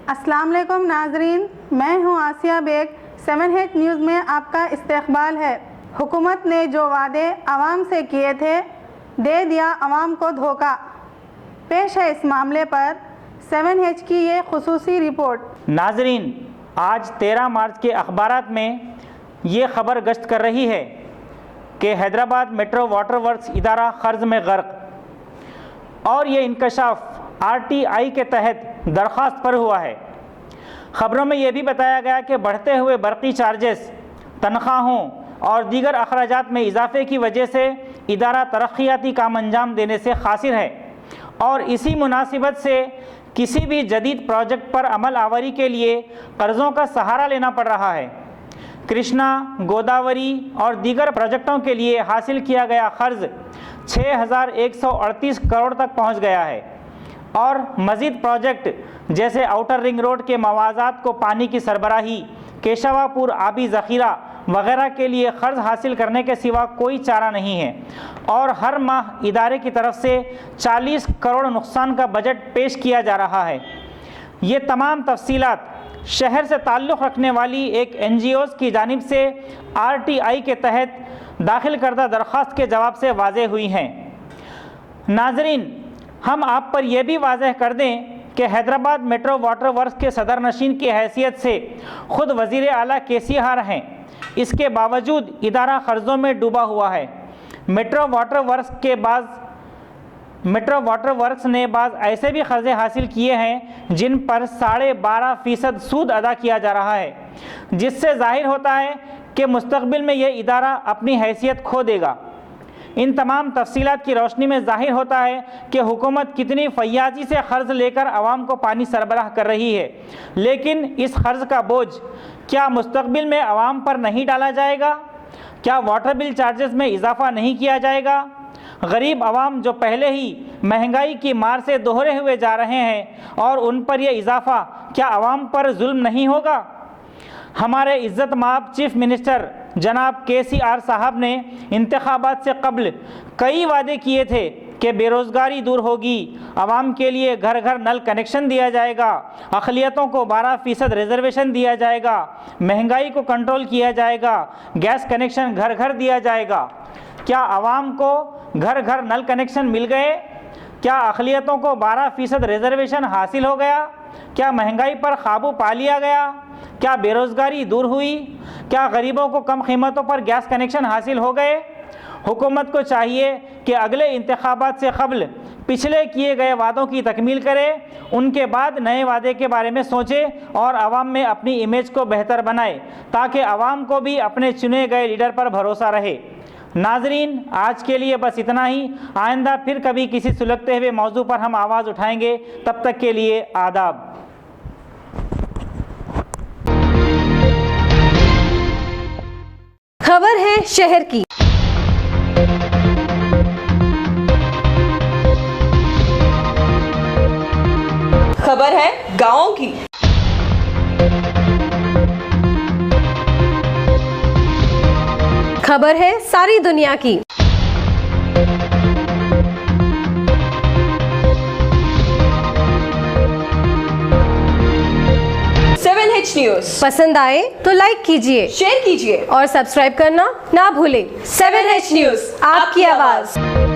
अस्सलाम वालेकुम नाजरीन, मैं हूं आसिया बेग। 7H न्यूज़ में आपका इस्तकबाल है। हुकूमत ने जो वादे आवाम से किए थे, दे दिया आवाम को धोखा। पेश है इस मामले पर 7H की ये खुसूसी रिपोर्ट। नाजरीन, आज 13 मार्च के अखबारात में ये खबर गश्त कर रही है कि हैदराबाद मेट्रो वाटर वर्क्स इदारा कर्ज में गर्क और ये इंकशाफ RTI के तहत दरख्वास्त पर हुआ है। ख़बरों में यह भी बताया गया कि बढ़ते हुए बरक़ी चार्जेस, तनख्वाहों और दीगर अखराजात में इजाफे की वजह से इदारा तरक्याती काम अंजाम देने से खासिर है और इसी मुनासिबत से किसी भी जदीद प्रोजेक्ट पर अमल आवरी के लिए कर्ज़ों का सहारा लेना पड़ रहा है। कृष्णा, गोदावरी और दीगर प्रोजेक्टों के लिए हासिल किया गया कर्ज 6138 करोड़ तक पहुँच गया है और मज़ीद प्रोजेक्ट जैसे आउटर रिंग रोड के मवाज़ात को पानी की सरबराही, केशवापुर आबी ज़ख़ीरा वगैरह के लिए कर्ज हासिल करने के सिवा कोई चारा नहीं है और हर माह इदारे की तरफ से 40 करोड़ नुकसान का बजट पेश किया जा रहा है। ये तमाम तफसीलात शहर से ताल्लुक़ रखने वाली एक NGOs की जानिब से RTI के तहत दाखिल करदा दरख्वास्त के जवाब से वाज़ेह हुई हैं। नाजरीन, हम आप पर यह भी वाज़ेह कर दें कि हैदराबाद मेट्रो वाटर वर्क्स के सदर नशीन की हैसियत से ख़ुद वज़ीर आला KCR हैं, इसके बावजूद इदारा कर्ज़ों में डूबा हुआ है। मेट्रो वाटर वर्क्स ने बाज़ ऐसे भी कर्ज़े हासिल किए हैं जिन पर 12.5% सूद अदा किया जा रहा है, जिससे ज़ाहिर होता है कि मुस्तक़बिल में यह इदारा अपनी हैसियत खो देगा। इन तमाम तफसीलात की रोशनी में ज़ाहिर होता है कि हुकूमत कितनी फैयाजी से कर्ज़ लेकर आवाम को पानी सरबराह कर रही है, लेकिन इस कर्ज़ का बोझ क्या मुस्तक़बिल में आवाम पर नहीं डाला जाएगा? क्या वाटर बिल चार्जेस में इजाफ़ा नहीं किया जाएगा? गरीब आवाम जो पहले ही महंगाई की मार से दोहरे हुए जा रहे हैं और उन पर यह इजाफ़ा क्या आवाम पर जुल्म नहीं होगा? हमारे इज़्ज़त माब चीफ मिनिस्टर जनाब KCR साहब ने इंतखाबात से कबल कई वादे किए थे कि बेरोज़गारी दूर होगी, आवाम के लिए घर घर नल कनेक्शन दिया जाएगा, अक़लियतों को 12% रिजर्वेशन दिया जाएगा, महंगाई को कंट्रोल किया जाएगा, गैस कनेक्शन घर घर दिया जाएगा। क्या आवाम को घर घर नल कनेक्शन मिल गए? क्या अक़लियतों को 12% रिजर्वेशन हासिल हो गया? क्या महंगाई पर काबू पा लिया गया? क्या बेरोज़गारी दूर हुई? क्या गरीबों को कम कीमतों पर गैस कनेक्शन हासिल हो गए? हुकूमत को चाहिए कि अगले इंतखाबात से कबल पिछले किए गए वादों की तकमील करे, उनके बाद नए वादे के बारे में सोचे और आवाम में अपनी इमेज को बेहतर बनाए ताकि आवाम को भी अपने चुने गए लीडर पर भरोसा रहे। नाजरीन, आज के लिए बस इतना ही। आइंदा फिर कभी किसी सुलगते हुए मौजू पर हम आवाज़ उठाएंगे। तब तक के लिए आदाब। खबर है शहर की। खबर है गाँव की। खबर है सारी दुनिया की। न्यूज़ पसंद आए तो लाइक कीजिए, शेयर कीजिए और सब्सक्राइब करना ना भूलें। 7H न्यूज़, आपकी आवाज़।